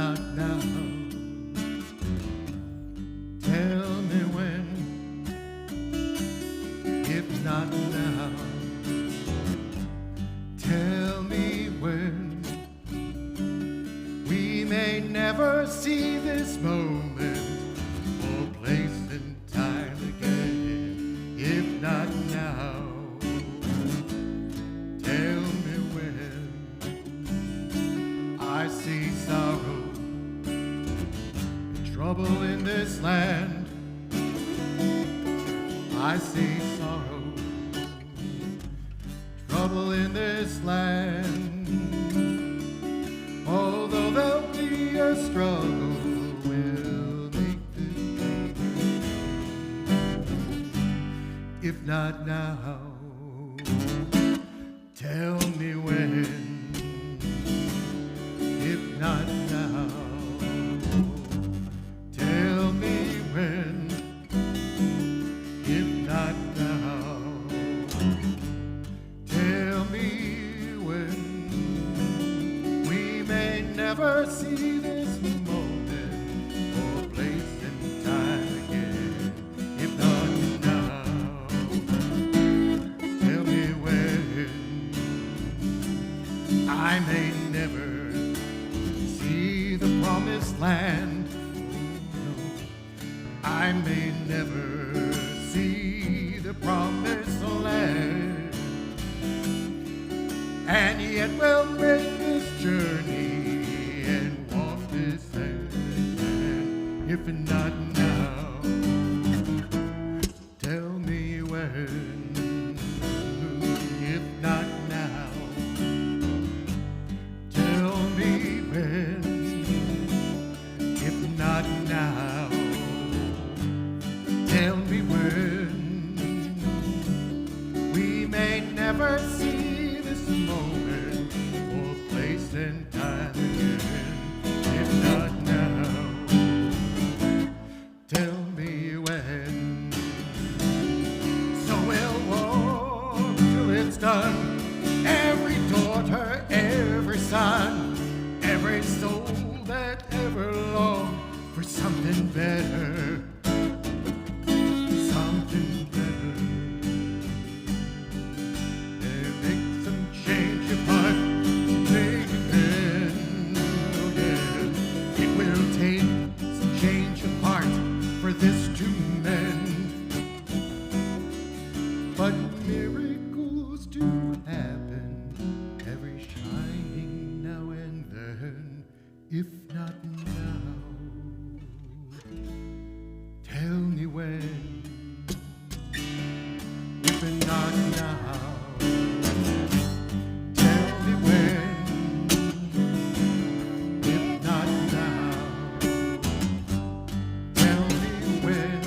not now, tell me when. If not now, tell me when. We may never see this moment or place and time again. If not now, tell me when. I see sorrow and trouble in this land. I see sorrow, trouble in this land. Although there'll be a struggle, we'll make this day. If not now, tell me when. If not now, tell me when. If not now, tell me when. We may never see this moment or place and time again. If not now, tell me when. I may never see the promised land. I may never see the promised land, and yet we'll make this journey and walk this hand in hand. If not now, tell me when. If not now, tell me when. If not now, tell me when. We may never see this moment or place and time again. If not now, tell me when. So we'll walk till it's done. Every daughter, every son, every soul that ever longed for something better. Something better. Make some change of heart, make it bend. Oh yeah, it will take some change of heart for this to mend. But miracles do happen every shining now and then. If not now, tell me when. If not now, tell me when. If not now, tell me when.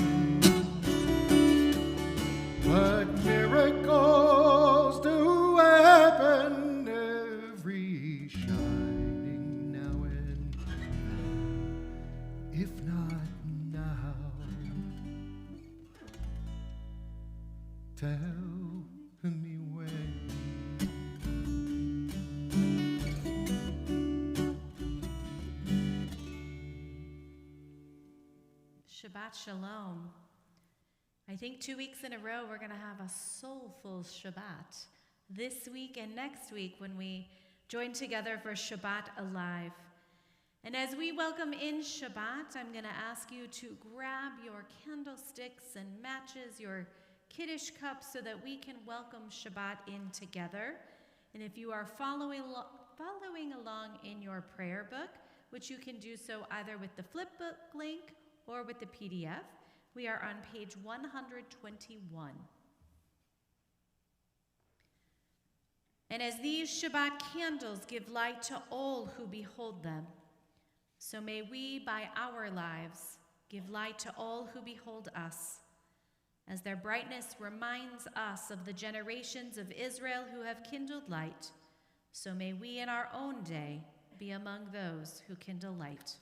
But miracles do happen every shining now and then. If not now, tell me when. Shabbat Shalom. I think 2 weeks in a row we're going to have a soulful Shabbat. This week and next week when we join together for Shabbat Alive. And as we welcome in Shabbat, I'm going to ask you to grab your candlesticks and matches, your Kiddush cups, so that we can welcome Shabbat in together. And if you are following along in your prayer book, which you can do so either with the flipbook link or with the PDF, we are on page 121. And as these Shabbat candles give light to all who behold them, so may we, by our lives, give light to all who behold us, as their brightness reminds us of the generations of Israel who have kindled light, so may we in our own day be among those who kindle light.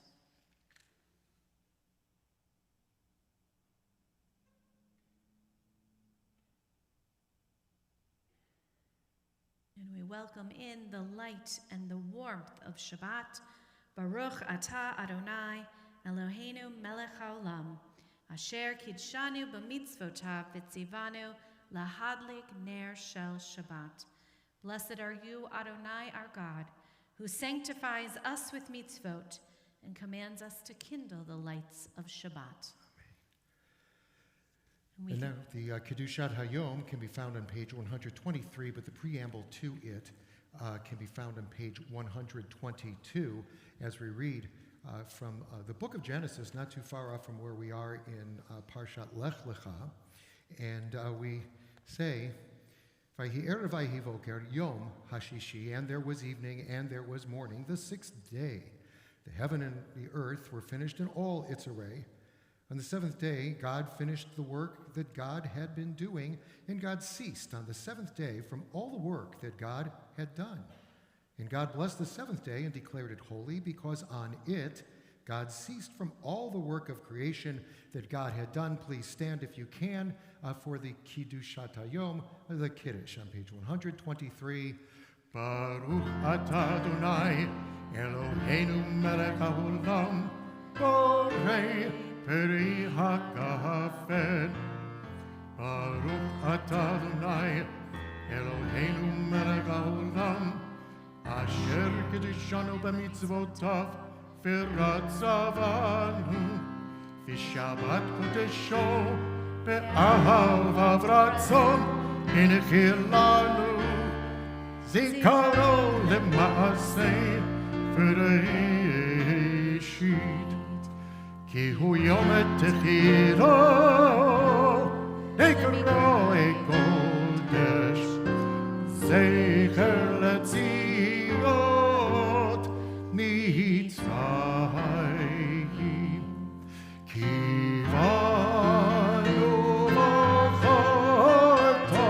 And we welcome in the light and the warmth of Shabbat Baruch atah Adonai, Eloheinu melech haolam, asher kidshanu b'mitzvotav v'tzivanu lahadlik ner shel Shabbat. Blessed are you, Adonai, our God, who sanctifies us with mitzvot and commands us to kindle the lights of Shabbat. And now the Kedushat Hayom can be found on page 123, but the preamble to it can be found on page 122 as we read from the book of Genesis, not too far off from where we are in Parshat Lech Lecha. And we say, Vayhi erev vayhi voker yom hashishi, and there was evening and there was morning, the sixth day. The heaven and the earth were finished in all its array. On the seventh day, God finished the work that God had been doing, and God ceased on the seventh day from all the work that God had done. And God blessed the seventh day and declared it holy, because on it God ceased from all the work of creation that God had done. Please stand if you can for the Kiddushat Hayom, the Kiddush, on page 123. Baruch atah Adonai, Eloheinu melech haolam, borei peri hakafed. Baruch atah Adonai, Eloheinu melech haolam, asher kiddushanu b'mitzvotav v'ratzavanu, v'shabbat kodesho be'ahavav ratzon inechir lanu, zikaron lema'aseh v'reishit, ki hu yom techiro ekro ekodesh, zecher letziot mitzrayim, kivanu v'chorta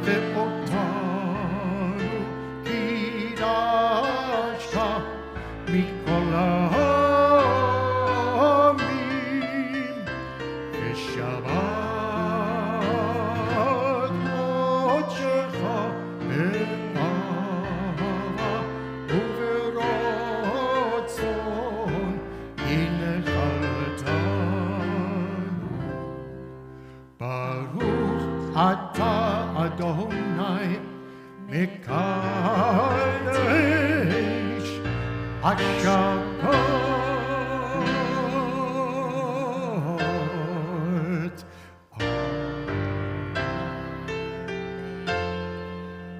ve'otanu kidashta mikol ha'amim, v'shabbat modshecha be'ahava uverotzon inechatanu. Baruch atah Adonai Mekadesh HaShabbat.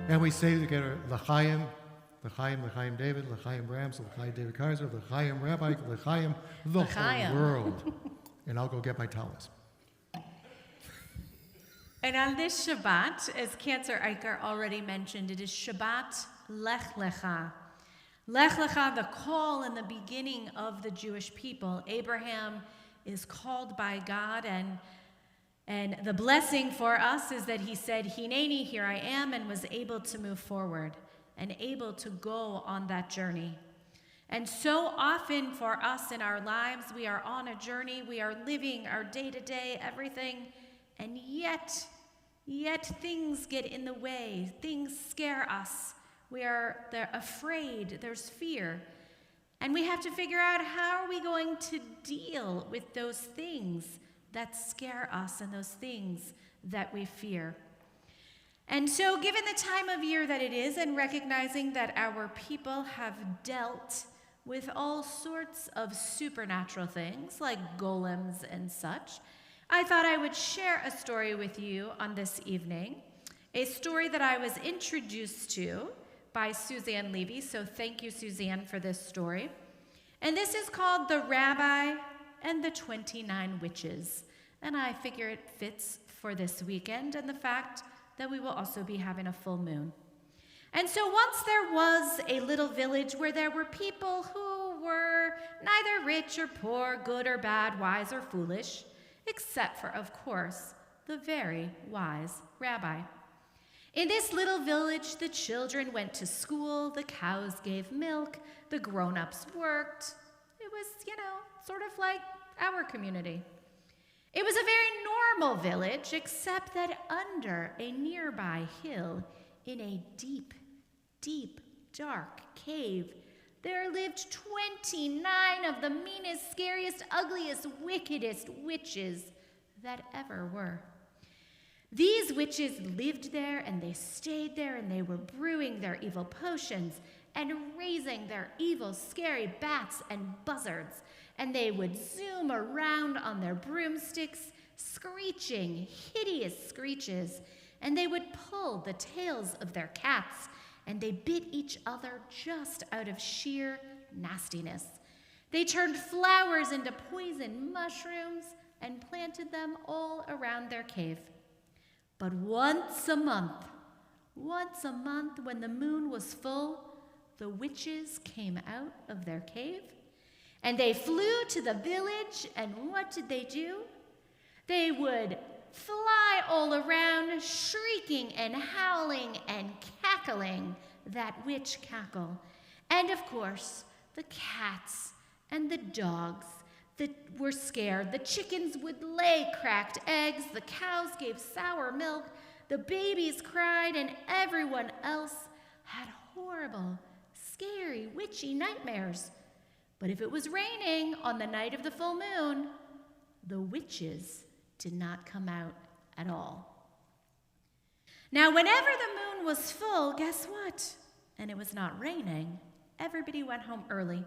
And we say together, L'chaim, L'chaim, L'chaim David, L'chaim Rams, L'chaim David Kaiser, L'chaim Rabbi, L'chaim the L'chaim. whole world. And I'll go get my towels. And on this Shabbat, as Cantor Eicher already mentioned, it is Shabbat Lech Lecha. Lech Lecha, the call in the beginning of the Jewish people. Abraham is called by God, and the blessing for us is that he said, Hineni, here I am, and was able to move forward and able to go on that journey. And so often for us in our lives, we are on a journey, we are living our day-to-day, everything, and yet things get in the way, things scare us. They're afraid, there's fear. And we have to figure out, how are we going to deal with those things that scare us and those things that we fear? And so, given the time of year that it is, and recognizing that our people have dealt with all sorts of supernatural things like golems and such, I thought I would share a story with you on this evening, a story that I was introduced to by Suzanne Levy, so thank you, Suzanne, for this story. And this is called The Rabbi and the 29 Witches, and I figure it fits for this weekend and the fact that we will also be having a full moon. And so once there was a little village where there were people who were neither rich or poor, good or bad, wise or foolish, except for, of course, the very wise rabbi. In this little village, the children went to school, the cows gave milk, the grown-ups worked. It was, sort of like our community. It was a very normal village, except that under a nearby hill, in a deep, deep, dark cave, there lived 29 of the meanest, scariest, ugliest, wickedest witches that ever were. These witches lived there, and they stayed there, and they were brewing their evil potions and raising their evil, scary bats and buzzards, and they would zoom around on their broomsticks, screeching hideous screeches, and they would pull the tails of their cats, and they bit each other just out of sheer nastiness. They turned flowers into poison mushrooms and planted them all around their cave. But once a month, when the moon was full, the witches came out of their cave, and they flew to the village, and what did they do? They would fly all around, shrieking and howling and cackling that witch cackle. And of course, the cats and the dogs that were scared. The chickens would lay cracked eggs, the cows gave sour milk, the babies cried, and everyone else had horrible, scary, witchy nightmares. But if it was raining on the night of the full moon, the witches did not come out at all. Now, whenever the moon was full, guess what? And it was not raining, everybody went home early.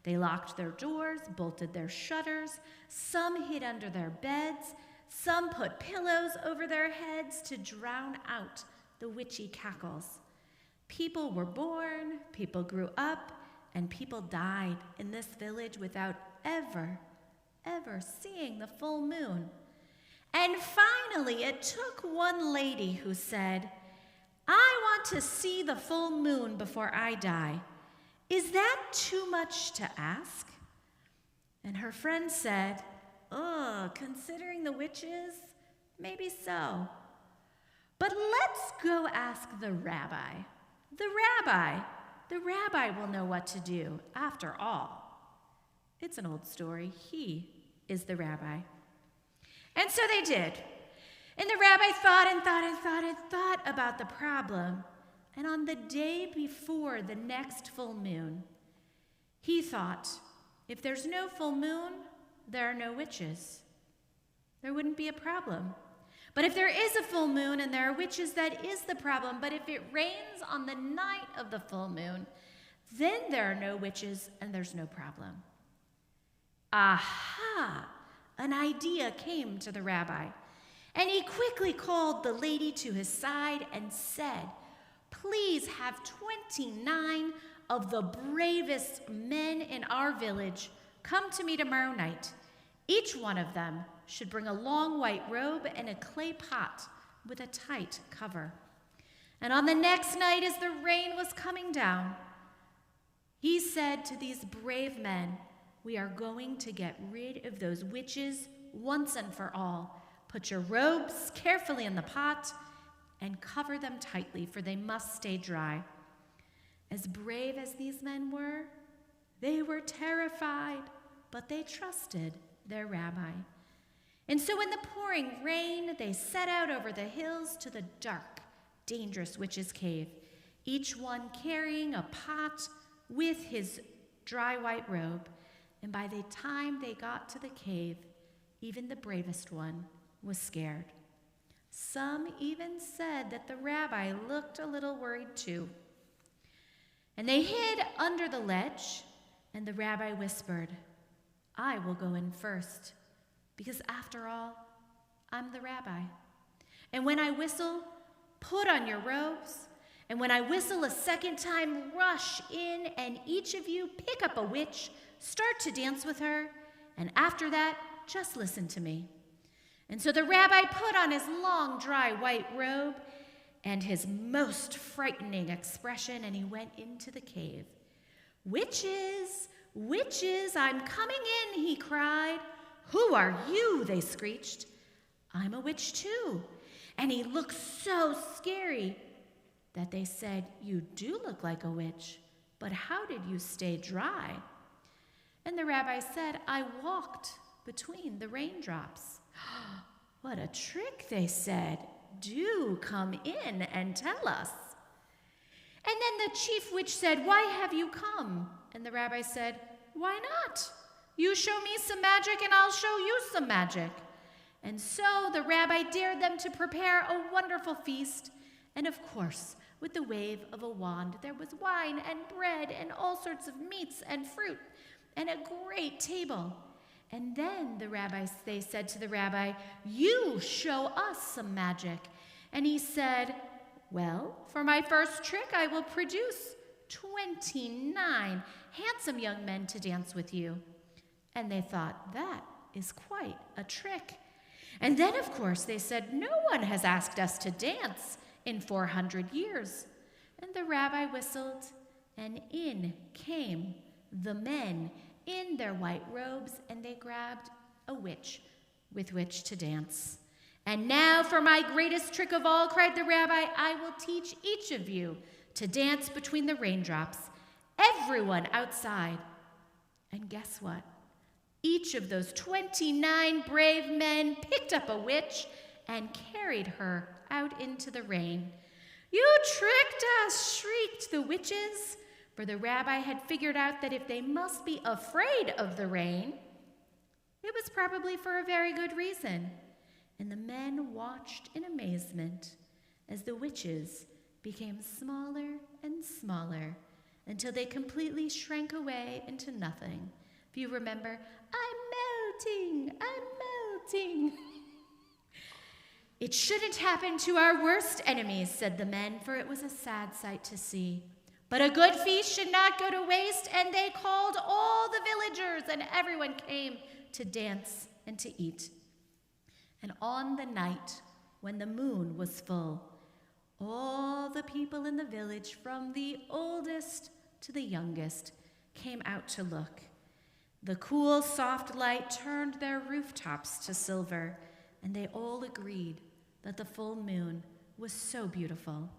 They locked their doors, bolted their shutters, some hid under their beds, some put pillows over their heads to drown out the witchy cackles. People were born, people grew up, and people died in this village without ever seeing the full moon. And finally, it took one lady who said, "I want to see the full moon before I die. Is that too much to ask?" And her friend said, considering the witches, maybe so. But let's go ask the rabbi. The rabbi will know what to do, after all. It's an old story. He is the rabbi. And so they did. And the rabbi thought about the problem. And on the day before the next full moon, he thought, if there's no full moon, there are no witches. There wouldn't be a problem. But if there is a full moon and there are witches, that is the problem. But if it rains on the night of the full moon, then there are no witches and there's no problem. Aha! An idea came to the rabbi. And he quickly called the lady to his side and said, "Please have 29 of the bravest men in our village come to me tomorrow night. Each one of them should bring a long white robe and a clay pot with a tight cover." And on the next night, as the rain was coming down, he said to these brave men, "We are going to get rid of those witches once and for all. Put your robes carefully in the pot and cover them tightly, for they must stay dry." As brave as these men were, they were terrified, but they trusted their rabbi. And so in the pouring rain, they set out over the hills to the dark, dangerous witch's cave, each one carrying a pot with his dry white robe. And by the time they got to the cave, even the bravest one was scared. Some even said that the rabbi looked a little worried too. And they hid under the ledge, and the rabbi whispered, "I will go in first, because after all, I'm the rabbi. And when I whistle, put on your robes. And when I whistle a second time, rush in, and each of you pick up a witch, start to dance with her, and after that, just listen to me." And so the rabbi put on his long, dry white robe and his most frightening expression, and he went into the cave. "Witches, witches, I'm coming in," he cried. "Who are you?" they screeched. "I'm a witch too." And he looked so scary that they said, "You do look like a witch, but how did you stay dry?" And the rabbi said, "I walked between the raindrops." "What a trick," they said. "Do come in and tell us." And then the chief witch said, "Why have you come? And the rabbi said, "Why not? You show me some magic and I'll show you some magic." And so the rabbi dared them to prepare a wonderful feast. And of course, with the wave of a wand, there was wine and bread and all sorts of meats and fruit and a great table. And then they said to the rabbi, "You show us some magic." And he said, "Well, for my first trick, I will produce 29 handsome young men to dance with you." And they thought, that is quite a trick. And then, of course, they said, "No one has asked us to dance in 400 years. And the rabbi whistled, and in came the men in their white robes, and they grabbed a witch with which to dance. "And now for my greatest trick of all," cried the rabbi, "I will teach each of you to dance between the raindrops, everyone outside." And guess what? Each of those 29 brave men picked up a witch and carried her out into the rain. "You tricked us," shrieked the witches, for the rabbi had figured out that if they must be afraid of the rain, it was probably for a very good reason. And the men watched in amazement as the witches became smaller and smaller until they completely shrank away into nothing. If you remember, "I'm melting, I'm melting." "It shouldn't happen to our worst enemies," said the men, for it was a sad sight to see. "But a good feast should not go to waste," and they called all the villagers, and everyone came to dance and to eat. And on the night when the moon was full, all the people in the village, from the oldest to the youngest, came out to look. The cool, soft light turned their rooftops to silver, and they all agreed that the full moon was so beautiful.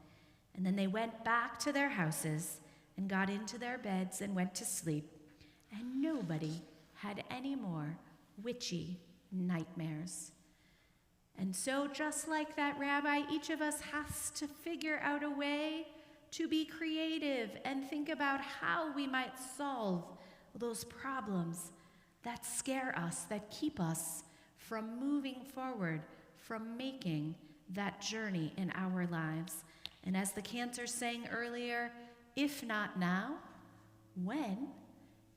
And then they went back to their houses and got into their beds and went to sleep, and nobody had any more witchy nightmares. And so, just like that rabbi, each of us has to figure out a way to be creative and think about how we might solve those problems that scare us, that keep us from moving forward, from making that journey in our lives. And as the cantor sang earlier, if not now, when?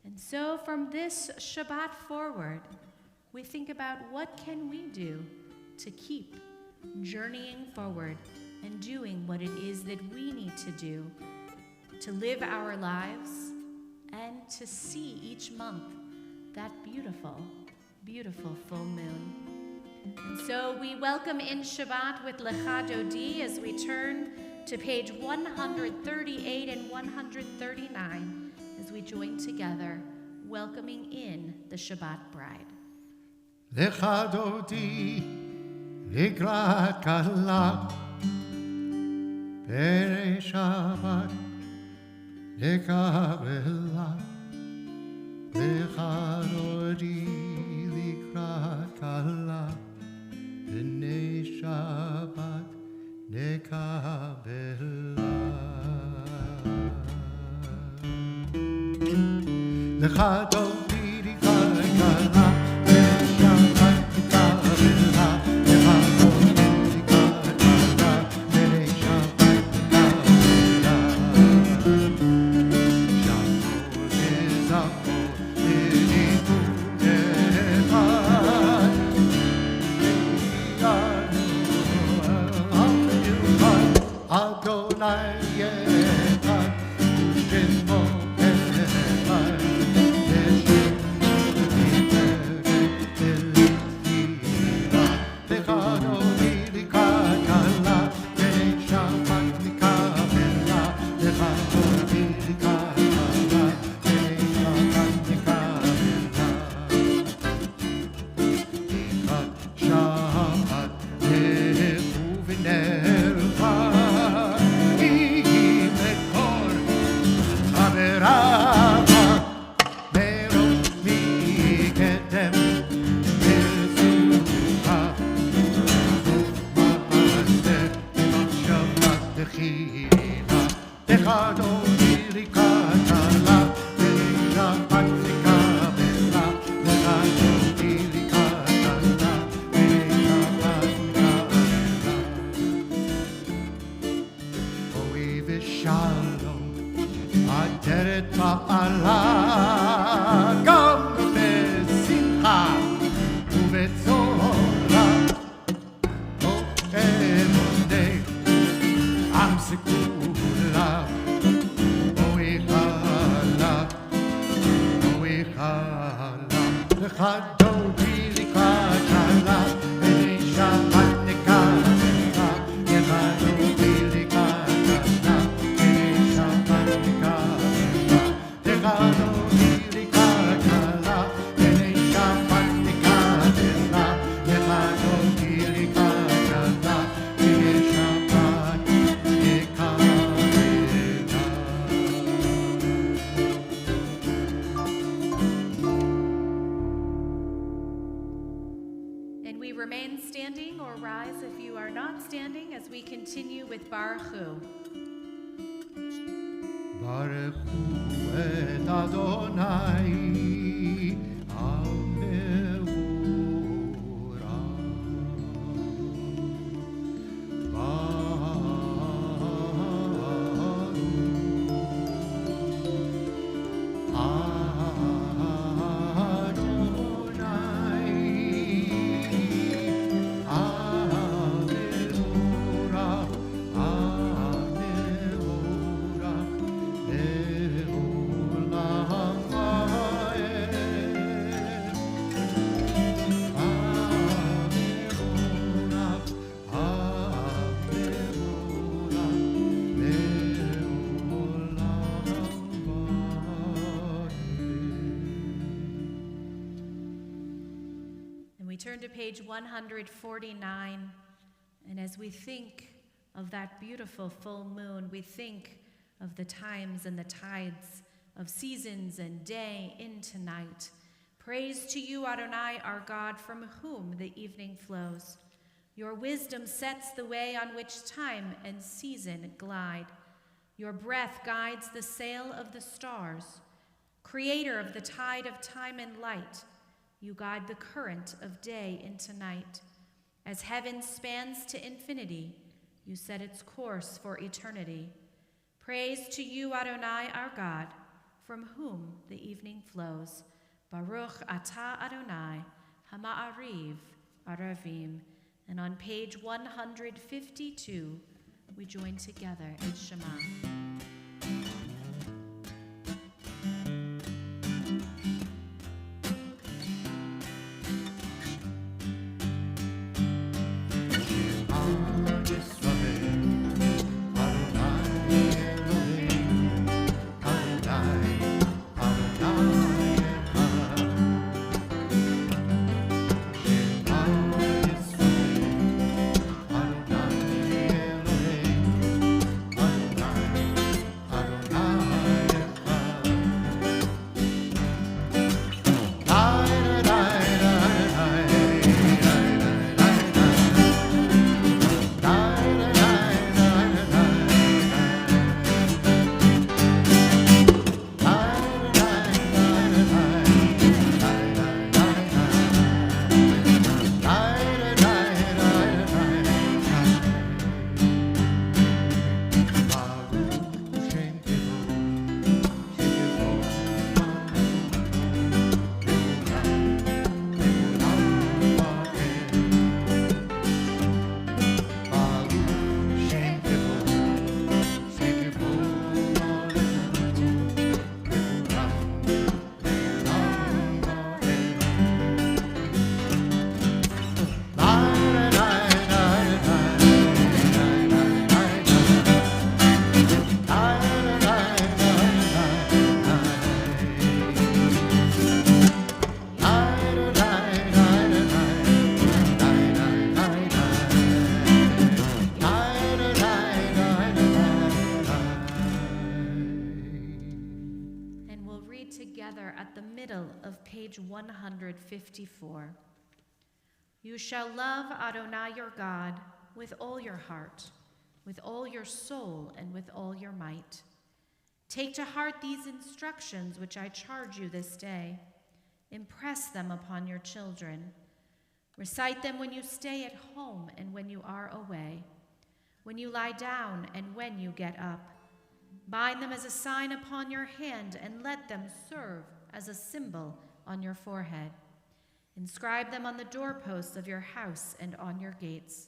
And so from this Shabbat forward, we think about what can we do to keep journeying forward and doing what it is that we need to do to live our lives and to see each month that beautiful, beautiful full moon. And so we welcome in Shabbat with Lecha Dodi as we turn to page 138 and 139 as we join together, welcoming in the Shabbat bride. Lecha Dodi לקראת כלה פרא שבת לקבלה lecha dodi לקראת כלה פני שבת לקבלה lecha dodi לקראת כלה ובתעלה גם בשמחה ובצהרה אמוני עם סגולה בואי חלה לך דודי לקראת חלה בני שבת נקרא לך דודי לקראת חלה בני שבת נקרא לך דודי לקראת חלה בני שבת נקרא לך דודי לקראת חלה בני שבת נקרא. And we remain standing or rise if you are not standing as we continue with Baruch Hu. ברכו את אדוני And we turn to page 149, and as we think of that beautiful full moon, we think of the times and the tides of seasons and day into night. Praise to you, Adonai, our God, from whom the evening flows. Your wisdom sets the way on which time and season glide. Your breath guides the sail of the stars. Creator of the tide of time and light, you guide the current of day into night. As heaven spans to infinity, you set its course for eternity. Praise to you, Adonai, our God, from whom the evening flows. Baruch atah Adonai, hama'ariv aravim. And on page 152, we join together in Shema. Together at the middle of page 154. You shall love Adonai your God with all your heart, with all your soul, and with all your might. Take to heart these instructions which I charge you this day. Impress them upon your children. Recite them when you stay at home and when you are away, when you lie down and when you get up. Bind them as a sign upon your hand, and let them serve as a symbol on your forehead. Inscribe them on the doorposts of your house and on your gates.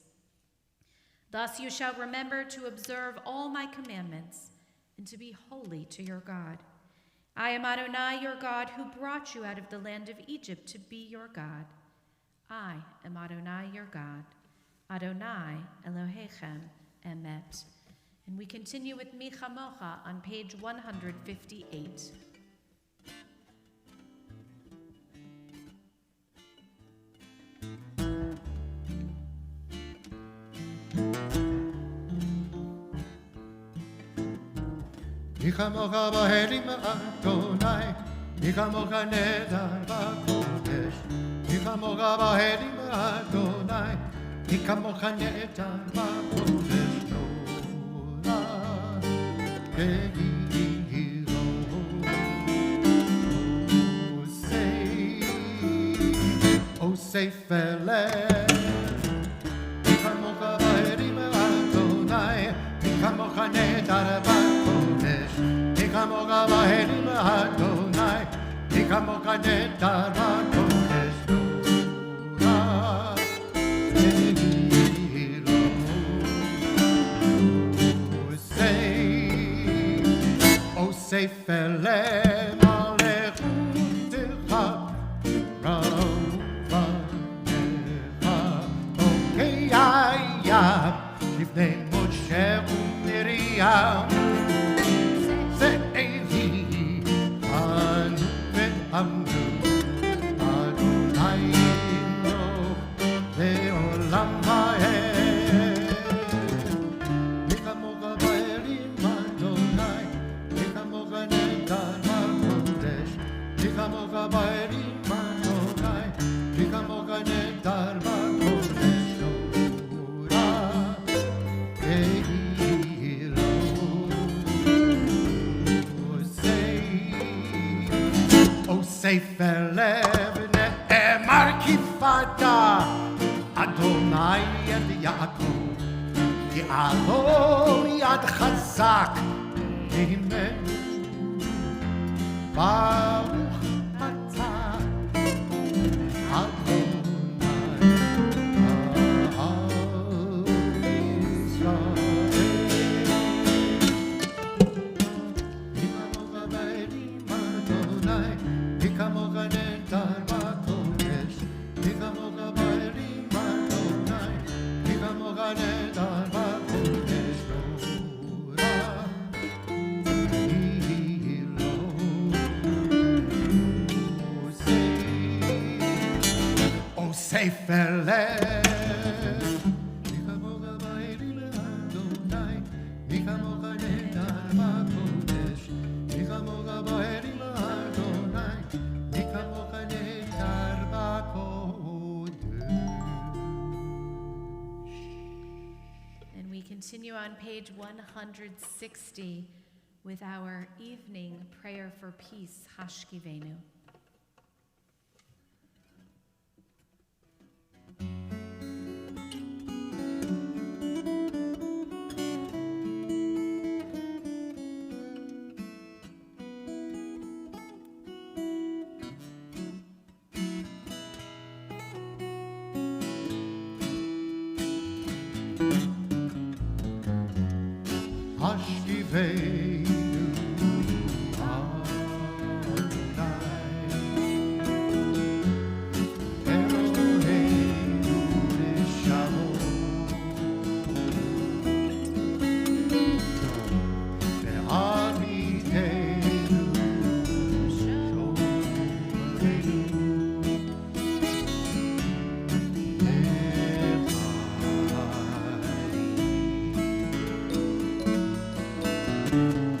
Thus you shall remember to observe all my commandments and to be holy to your God. I am Adonai, your God, who brought you out of the land of Egypt to be your God. I am Adonai, your God. Adonai Elohechem Emet. And we continue with Mi Chamocha on page 158. Mi chamocha b'helim Adonai, mi chamocha nedar b'kodesh. Mi chamocha b'helim Adonai, mi chamocha nedar b'kodesh. Torah ve'iro, osei feleh. Mi chamocha b'helim Adonai, mi chamocha nedar b'kodesh. Mi chamocha b'helim Adonai, mi chamocha nedar b'kodesh. Torah ve'iro, osei feleh malechutecha ravanecha. Okei לפני משה ומרים ואלי ענו ואמרו אדוני אלוהינו לעולם ועד. מי כמוך באלים אדוני, מי כמוך נדר בקודש. מי כמוך באלים אדוני, מי כמוך נדר בקודש. ספר לב נאמר כיפת אדוני יד יעקב, יעלו יד חזק ממנו. ברוך אתה אדוני על ישראל. מי כמוך נדר בקודש, מי כמוך באלים אדוני, מי כמוך נדר בקודש. תורה ואילו עושי פלא. מי כמוך באלים אדוני, מי כמוך נדר בקודש, מי כמוך באלים אדוני. And we continue on page 160 with our evening prayer for peace, Hashkivenu. Hashkivenu Adonai Eloheinu Neshamot Ve'avidenu Shomerenu Nechai.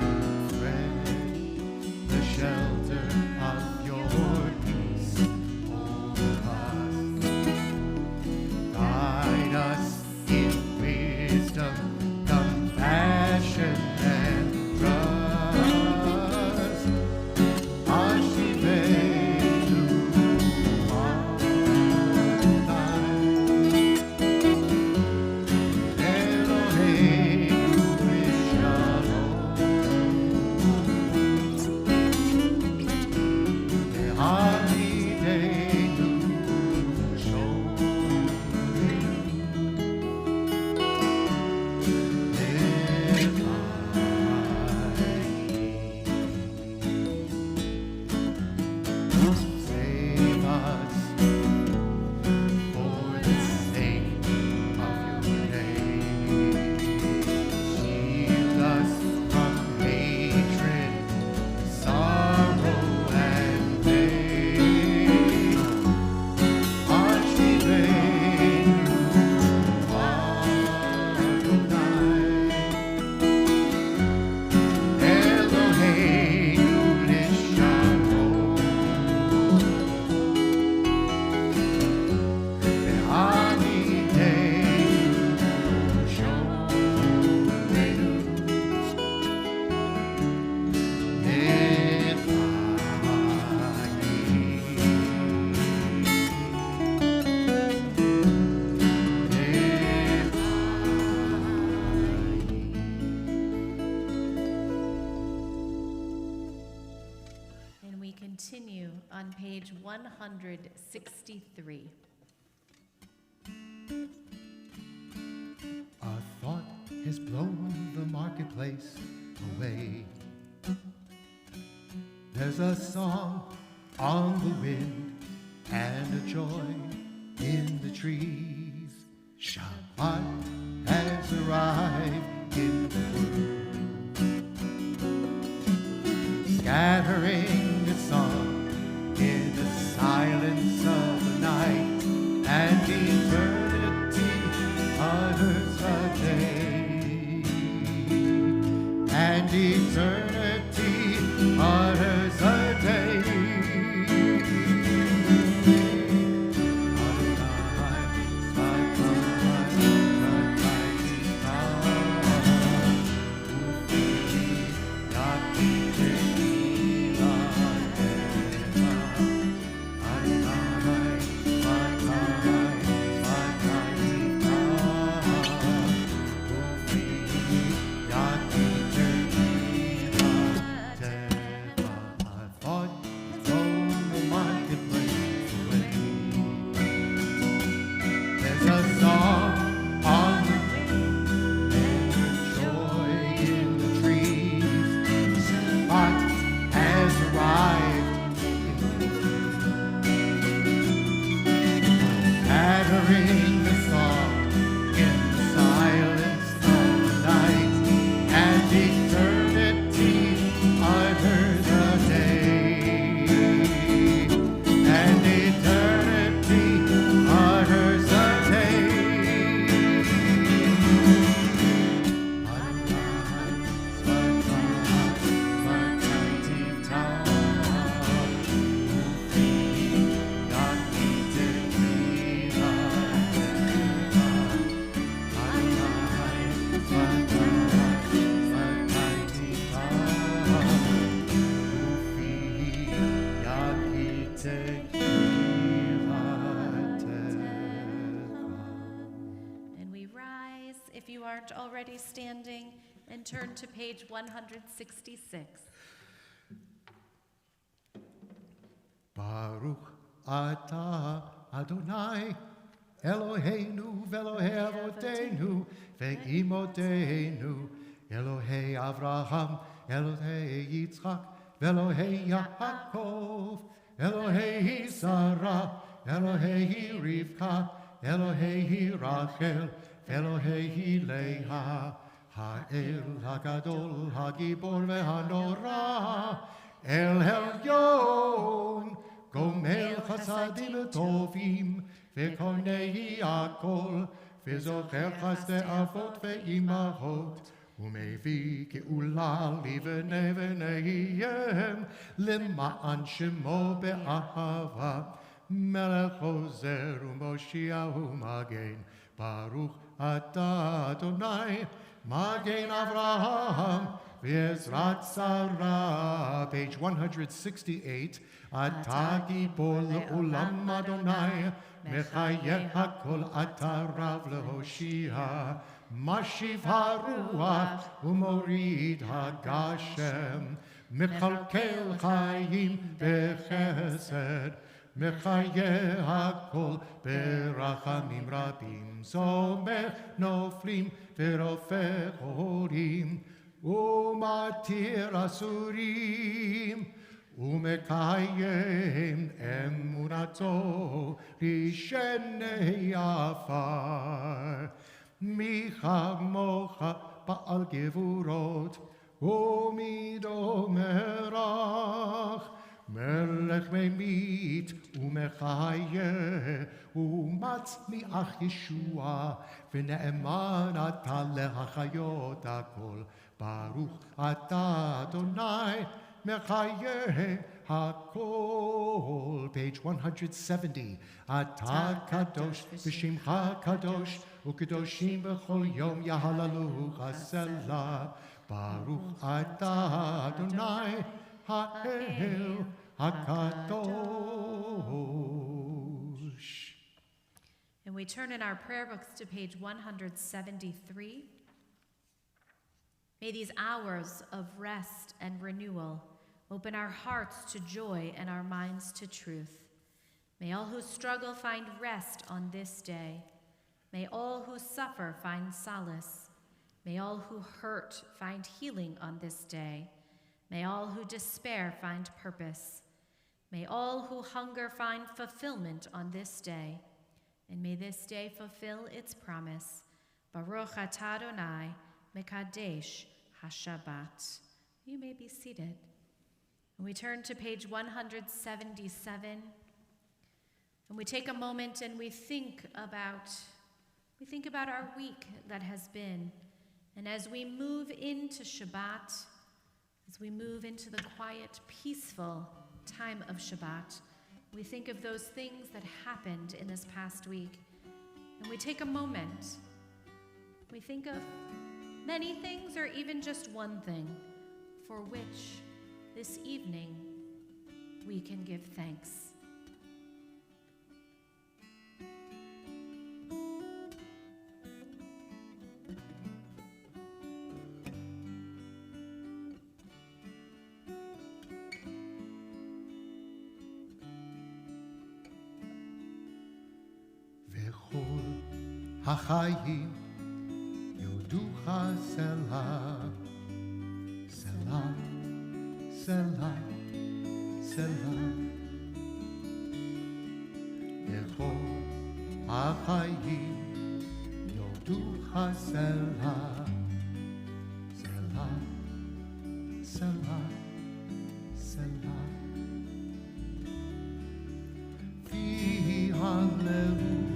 continue on page 163. A thought has blown the marketplace away. There's a song on the wind and a joy in the trees. Shabbat has arrived in the world, scattering its song in the silence of the night, and eternity utters a day, and eternity utters a day. If you aren't already standing, and turn to page 166. Baruch atah Adonai Eloheinu ve'Elohei avoteinu ve'imotenu Elohei Avraham Elohei Yitzchak ve'Elohei Yaakov Elohei Sarah Elohei Rivka Elohei Rachel Elohei Leah Ha'el HaGadol HaGibor ve'Hanora El Elyon Gomel Chasadim Tovim Ve'Konei Akol Ve'Zocher Chasdei Avot Ve'imahot Umevi Geula Livnei V'neihem Lema'an Shemo Be'ahava Melech Ozer U'Moshiach U'Magen Baruch Atah Adonai Magen Avraham V'ezrat Sarah, page 168. Atah Gibor le'olam Adonai, Mechayeh hakol atah Rav lehoshia, Mashiv haruach u'morid hagashem, Mechalkel chayim bechesed, Mechayeh hakol berachamim rabim, Zomer noflim v'rofeh horim, Umatir asurim, umekayem emunato rishenei afar, micha mocha ba'al gevurot, umido merach, melech memit umechayeh, umatz mi'ach Yeshua, v'ne'eman atah lehachayot hakol. Baruch atah Adonai Mechayeh hakol. Page 170. Atah kadosh v'shimcha kadosh u'kadoshim b'chol yom yahalalu chasela. Baruch atah Adonai ha'el hakadosh. And we turn in our prayer books to page 173. May these hours of rest and renewal Open our hearts to joy and our minds to truth. May all who struggle find rest on this day. May all who suffer find solace. May all who hurt find healing on this day. May all who despair find purpose. May all who hunger find fulfillment on this day. And may this day fulfill its promise. Baruch atah Adonai mekadesh haShabbat. You may be seated. And we turn to page 177. And we take a moment and we think about our week that has been. And as we move into Shabbat, as we move into the quiet, peaceful time of Shabbat, we think of those things that happened in this past week. And we take a moment. We think of many things or even just one thing for which this evening we can give thanks. החיים יודוך סלה, סלה, סלה, סלה. לכל החיים יודוך סלה, סלה, סלה, סלה. פי הללו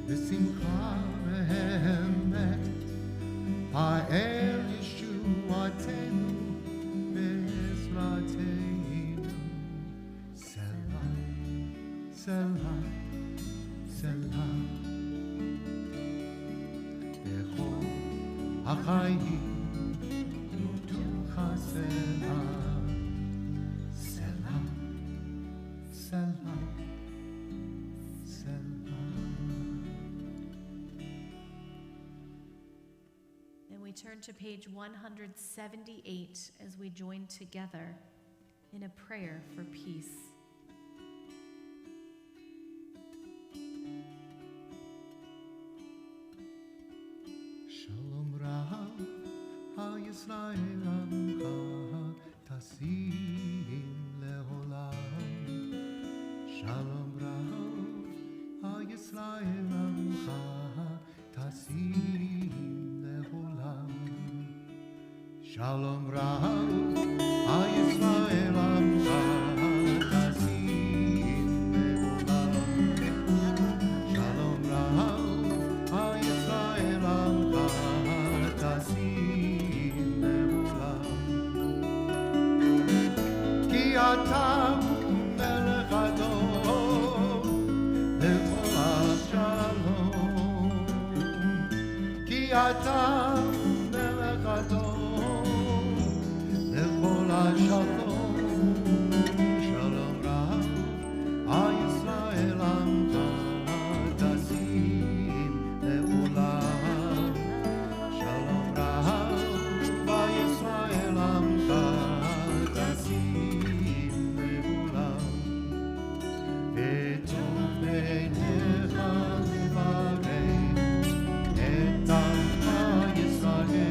בשמחה ואמת, האל ישועתנו בעזרתנו. סלה, סלה, סלה. בכל החיים יודוך סלה, סלה, סלה. Turn to page 178 as we join together in a prayer for peace. Shalom Rav HaYisrael Amcha Tasim Leolam. Shalom Rav HaYisrael Amcha Tasim. Shalom Rav HaYisrael Amcha Tasim Leolam. Shalom Rav HaYisrael Amcha Tasim Leolam. Ki ata melech adon lechol hashalom. Ki ata melech adon Shalom, Shalom Rav HaYisrael Amcha Tasim Leolam. Shalom Rav HaYisrael Amcha Tasim Leolam. V'tov b'necha levarech et Amcha Yisrael.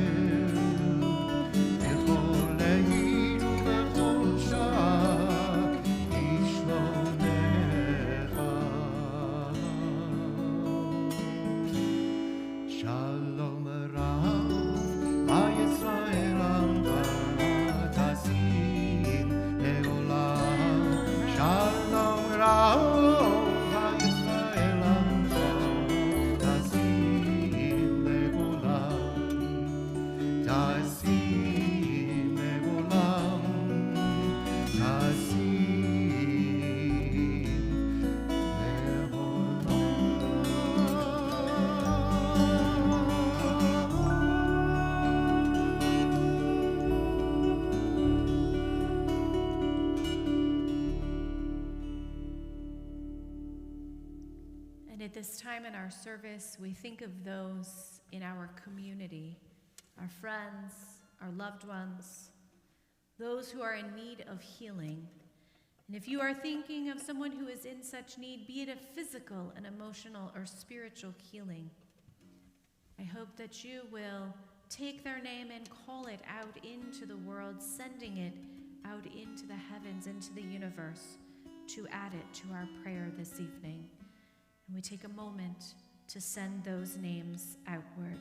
At this time in our service, we think of those in our community, our friends, our loved ones, those who are in need of healing. And if you are thinking of someone who is in such need, be it a physical, an emotional, or spiritual healing, I hope that you will take their name and call it out into the world, sending it out into the heavens, into the universe, to add it to our prayer this evening. And we take a moment to send those names outward.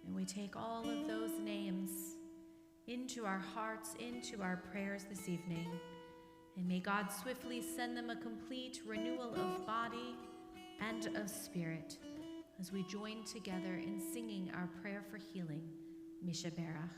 And we take all of those names into our hearts, into our prayers this evening. And may God swiftly send them a complete renewal of body and of spirit as we join together in singing our prayer for healing, Misha Berach.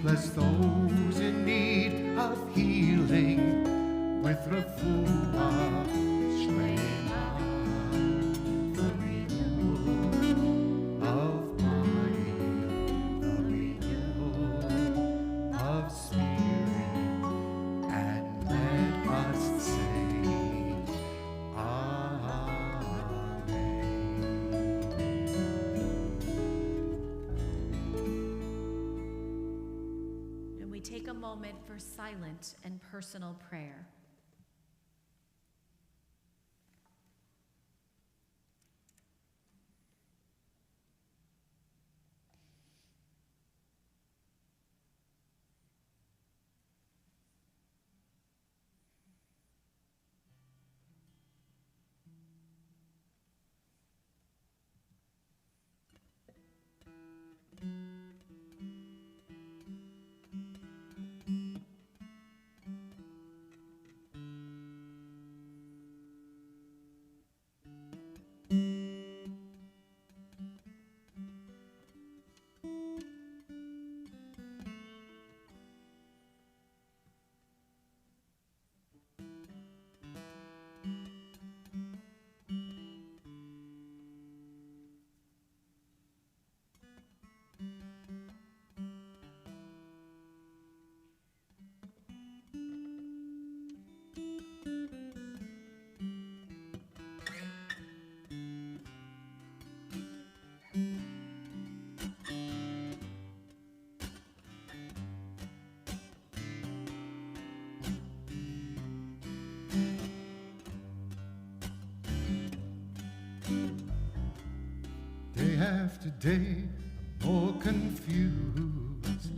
Bless those in need of healing with refuah shlema, the renewal of mind, the renewal of spirit, and let us say, Take a moment for silent and personal prayer. Day after day, I'm more confused.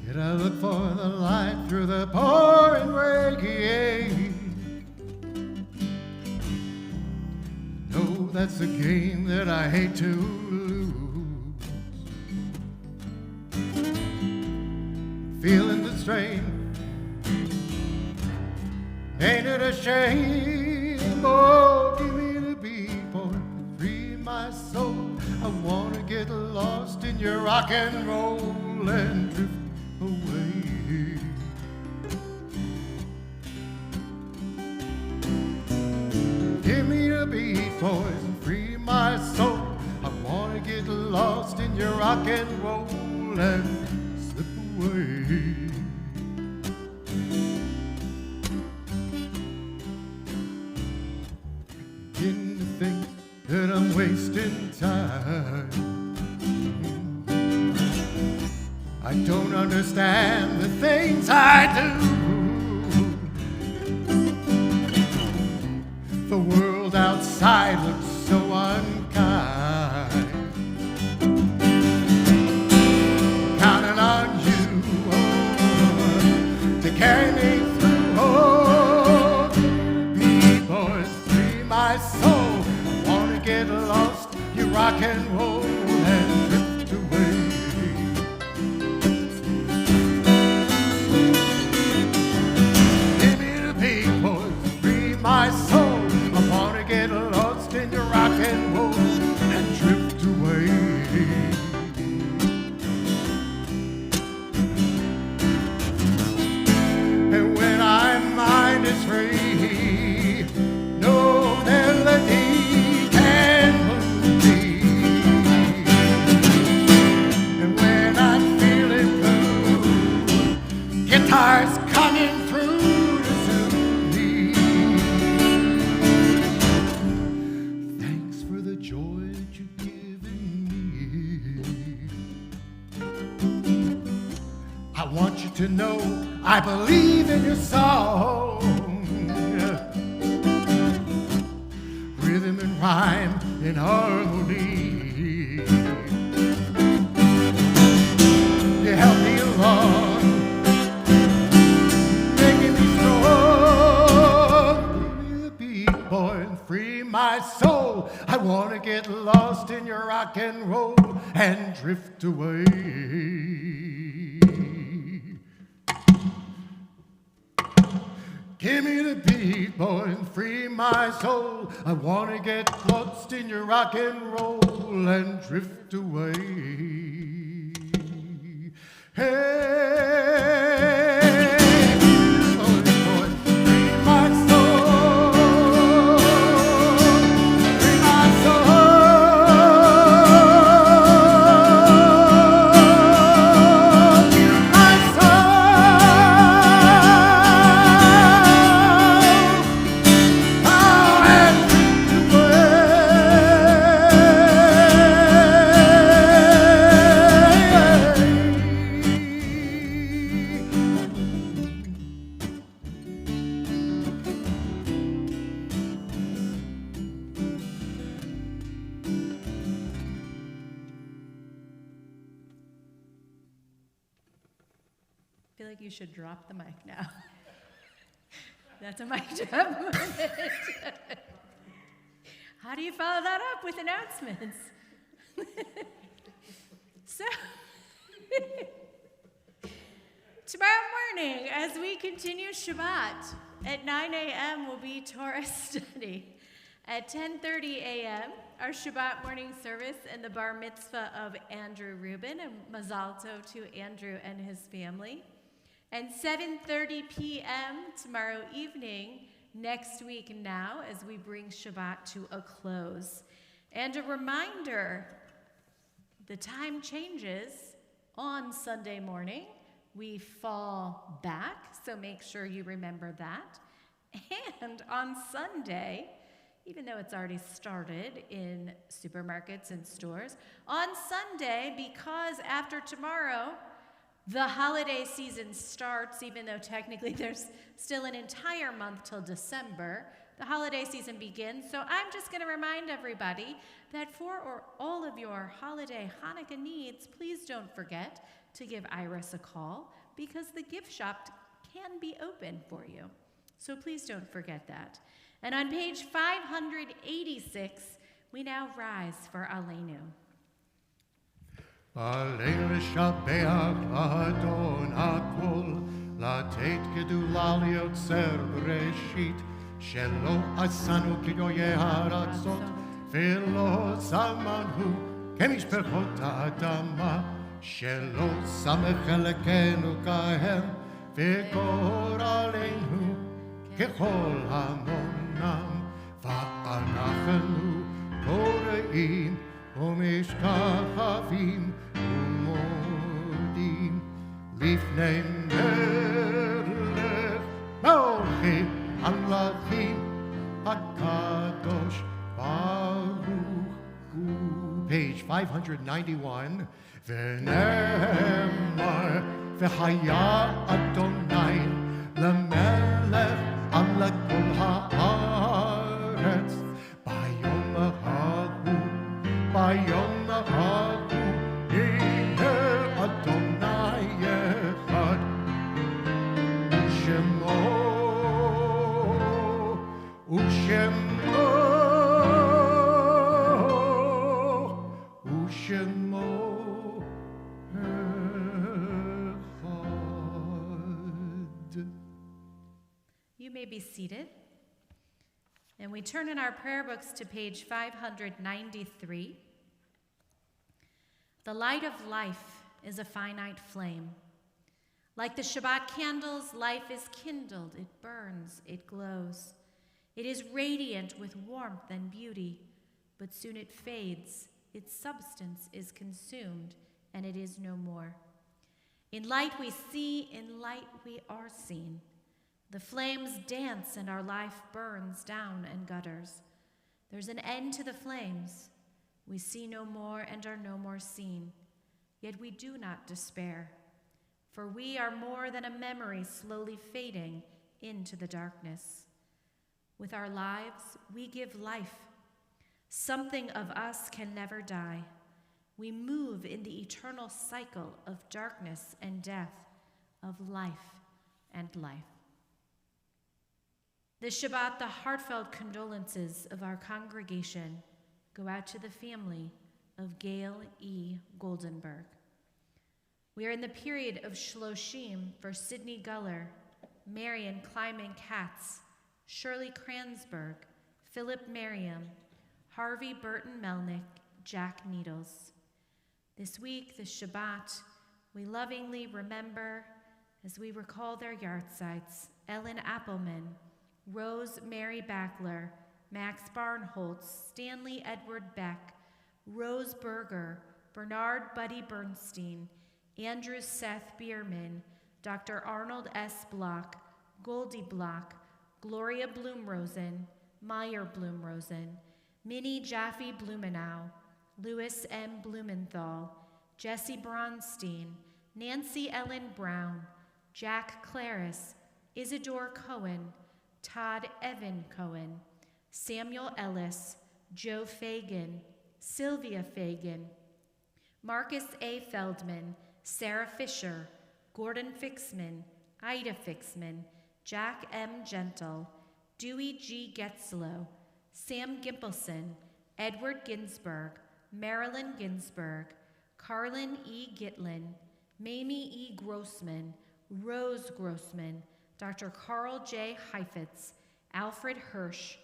Yet I look for the light through the pouring rain. No, that's a game that I hate to lose. Feeling the strain, ain't it a shame? Oh, give me the beat, boy, free my soul. I wanna get lost in your rock and roll and drift away. Give me the beat, boys, and free my soul. I wanna get lost in your rock and roll and slip away. Begin to think that I'm wasting time. I don't understand the things I do. The world outside looks so unkind. Counting on you to carry me through. Oh, boys, free my soul. I wanna get lost, you rock and roll and drift away. Give me the beat, boys, free my soul. I wanna get lost in your rock and roll and drift away. And when my mind is free, no melody can move me. And when I'm feeling blue, guitar's coming through to soothe me. Thanks for the joy that you've given me. I want you to know I believe in your song. Rhythm and rhyme in harmony. You help me along, making me strong. Give me the beat, boy, and free my soul. I want to get lost in your rock and roll and drift away. Give me the beat, boy, and free my soul. I want to get lost in your rock and roll and drift away. Hey, boy, boy, free my soul. Free my soul. My I feel like you should drop the mic now. That's a mic drop moment. How do you follow that up with announcements? So, tomorrow morning, as we continue Shabbat, at 9 a.m. will be Torah study. At 10:30 a.m., our Shabbat morning service and the bar mitzvah of Andrew Rubin, and mazal tov to Andrew and his family. And 7:30 p.m. tomorrow evening, next week now, as we bring Shabbat to a close. And a reminder, the time changes on Sunday morning. We fall back, so make sure you remember that. And on Sunday, even though it's already started in supermarkets and stores, on Sunday, because after tomorrow, the holiday season starts, even though technically there's still an entire month till December. The holiday season begins, so I'm just going to remind everybody that for all of your holiday Hanukkah needs, please don't forget to give Iris a call, because the gift shop can be open for you. So please don't forget that. And on page 586, we now rise for Aleinu. Aleinu לשבח לאדון הכל, לתת גדולה ליוצר בראשית, שלא עשנו כגויי הארצות, ולא שמנו כמשפחות האדמה, שלא שם חלקנו כהם, וגורלנו ככל המונם, ואנחנו קוראים ומשתחווים ומודים לפני מלך מלכים המלכים הקדוש ברוך הוא. page 591. ונאמר והיה אדוני למלך על כל הארץ ביום ההוא יהיה אדוני אחד ושמו אחד. You may be seated. And we turn in our prayer books to page 593. The light of life is a finite flame. Like the Shabbat candles, life is kindled, it burns, it glows. It is radiant with warmth and beauty, but soon it fades, its substance is consumed, and it is no more. In light we see, in light we are seen. The flames dance and our life burns down and gutters. There's an end to the flames. We see no more and are no more seen. Yet we do not despair, for we are more than a memory slowly fading into the darkness. With our lives, we give life. Something of us can never die. We move in the eternal cycle of darkness and death, of life and life. This Shabbat, the heartfelt condolences of our congregation go out to the family of Gail E. Goldenberg. We are in the period of Shloshim for Sidney Guller, Marion Kleiman Katz, Shirley Kransberg, Philip Merriam, Harvey Burton Melnick, Jack Needles. This week, this Shabbat, we lovingly remember, as we recall their yahrzeits, Ellen Appelman, Rose Mary Backler, Max Barnholtz, Stanley Edward Beck, Rose Berger, Bernard Buddy Bernstein, Andrew Seth Bierman, Dr. Arnold S. Block, Goldie Block, Gloria Bloomrosen, Meyer Bloomrosen, Minnie Jaffe Blumenau, Louis M. Blumenthal, Jesse Bronstein, Nancy Ellen Brown, Jack Claris, Isidore Cohen, Todd Evan Cohen, Samuel Ellis, Joe Fagan, Sylvia Fagan, Marcus A. Feldman, Sarah Fisher, Gordon Fixman, Ida Fixman, Jack M. Gentle, Dewey G. Getzlow, Sam Gimpelson, Edward Ginsberg, Marilyn Ginsberg, Carlin E. Gitlin, Mamie E. Grossman, Rose Grossman, Dr. Carl J. Heifetz, Alfred Hirsch,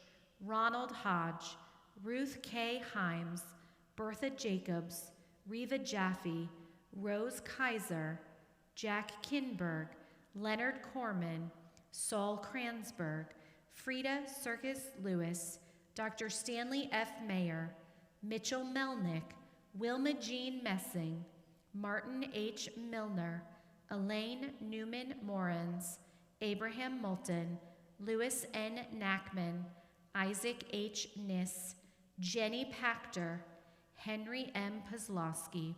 Ronald Hodge, Ruth K. Himes, Bertha Jacobs, Reva Jaffe, Rose Kaiser, Jack Kinberg, Leonard Corman, Saul Kransberg, Frida Circus Lewis, Dr. Stanley F. Mayer, Mitchell Melnick, Wilma Jean Messing, Martin H. Milner, Elaine Newman Morans, Abraham Moulton, Louis N. Knackman, Isaac H. Niss, Jenny Pachter, Henry M. Pozlowski,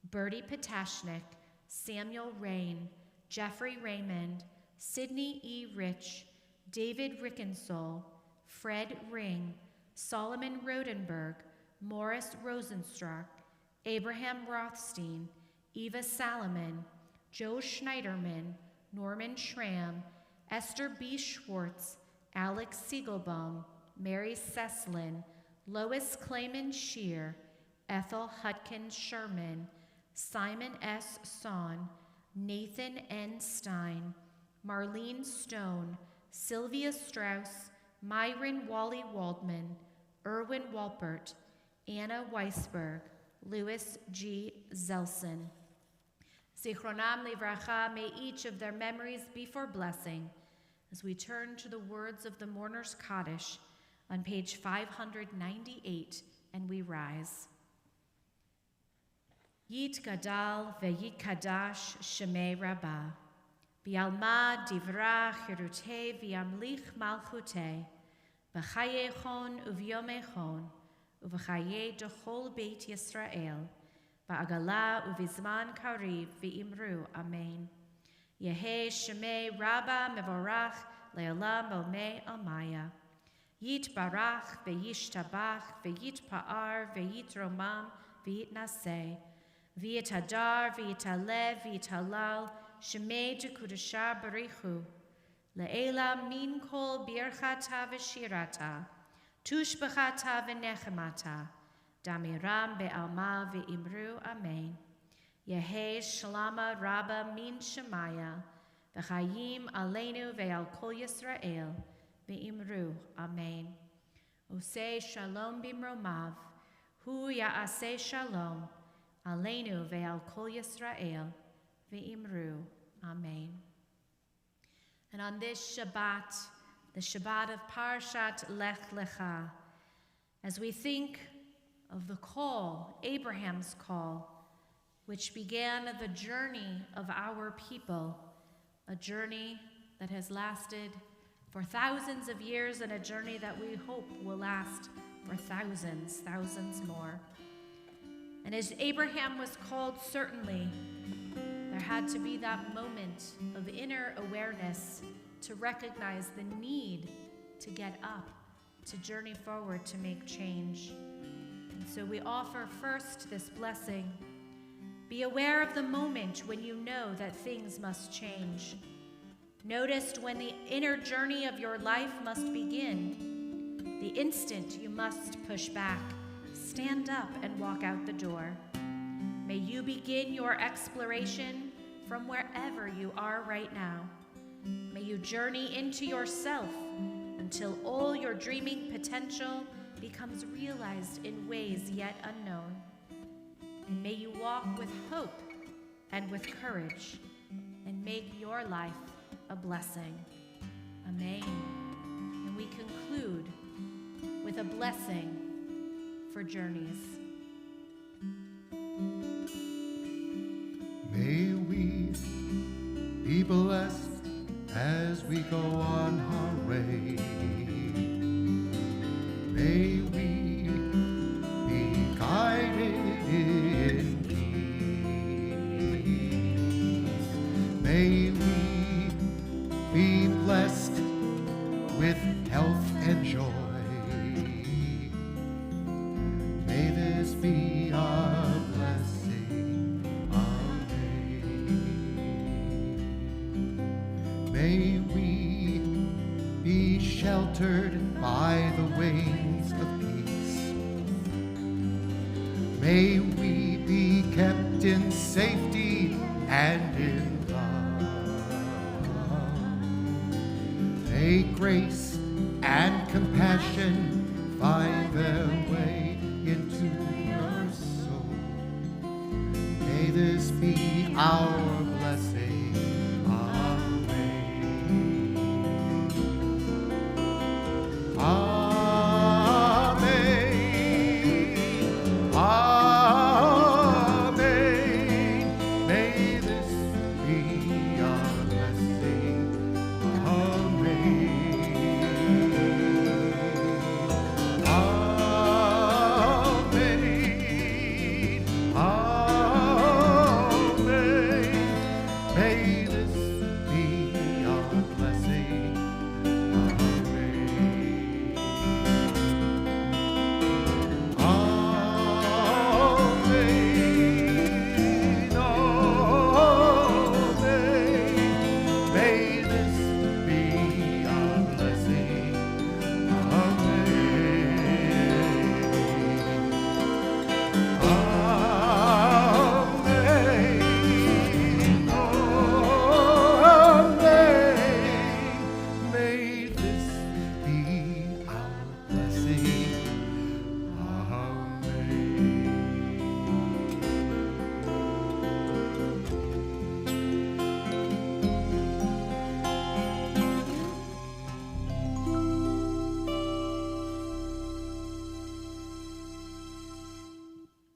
Bertie Patashnik, Samuel Rain, Jeffrey Raymond, Sidney E. Rich, David Rickensole, Fred Ring, Solomon Rodenberg, Morris Rosenstruck, Abraham Rothstein, Eva Salomon, Joe Schneiderman, Norman Schramm, Esther B. Schwartz, Alex Siegelbaum, Mary Seslin, Lois Clayman Shear, Ethel Hutkins Sherman, Simon S. Son, Nathan N. Stein, Marlene Stone, Sylvia Strauss, Myron Wally Waldman, Erwin Walpert, Anna Weisberg, Louis G. Zelson. Zichronam livracha, may each of their memories be for blessing, as we turn to the words of the Mourner's Kaddish on page 598, and we rise. Yit gadal ve'yit kadash shemei rabbah, bi'alma divra chirutei v'yamlich malchutei, b'chayechon uvyomechon, ובחיי דכל בית ישראל, בעגלה ובזמן קריב ואמרו אמן. יהי שמי רבה מבורך לעולם עולמי עלמיה. יתברך וישתבח ויתפאר ויתרומם ויתנשא, ויתהדר ויתעלה ויתהלל, שמי דקודשה בריחו. לעילה מן כל ברכתה ושירתה, תושבחתה ונחמתה, דמירם בעלמה ואמרו אמן. יהי שלמה רבה מן שמיה, וחיים עלינו ועל כל ישראל, ואמרו אמן. עושה שלום במרומיו, הוא יעשה שלום, עלינו ועל כל ישראל, ואמרו amen. And on this Shabbat, the Shabbat of Parshat Lech Lecha, as we think of the call, Abraham's call, which began the journey of our people, a journey that has lasted for thousands of years and a journey that we hope will last for thousands more. And as Abraham was called, certainly there had to be that moment of inner awareness to recognize the need to get up, to journey forward, to make change. And so we offer first this blessing. Be aware of the moment when you know that things must change. Notice when the inner journey of your life must begin, the instant you must push back, stand up and walk out the door. May you begin your exploration from wherever you are right now. May you journey into yourself until all your dreaming potential becomes realized in ways yet unknown. And may you walk with hope and with courage and make your life a blessing. Amen. And we conclude with a blessing for journeys. May we be blessed as we go on our way. May we be guided in peace. May we be blessed with health and joy. May this be our blessing. Amen. May we be sheltered by the wings of peace. May we be kept in safety and in love. May grace and compassion find their way into your soul. May this be our blessing. Amen. Amen. Amen. May this be our blessing. Amen. Amen. Amen. May this be our blessing.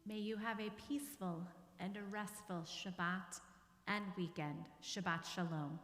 May you have a peaceful and a restful Shabbat and weekend. Shabbat Shalom.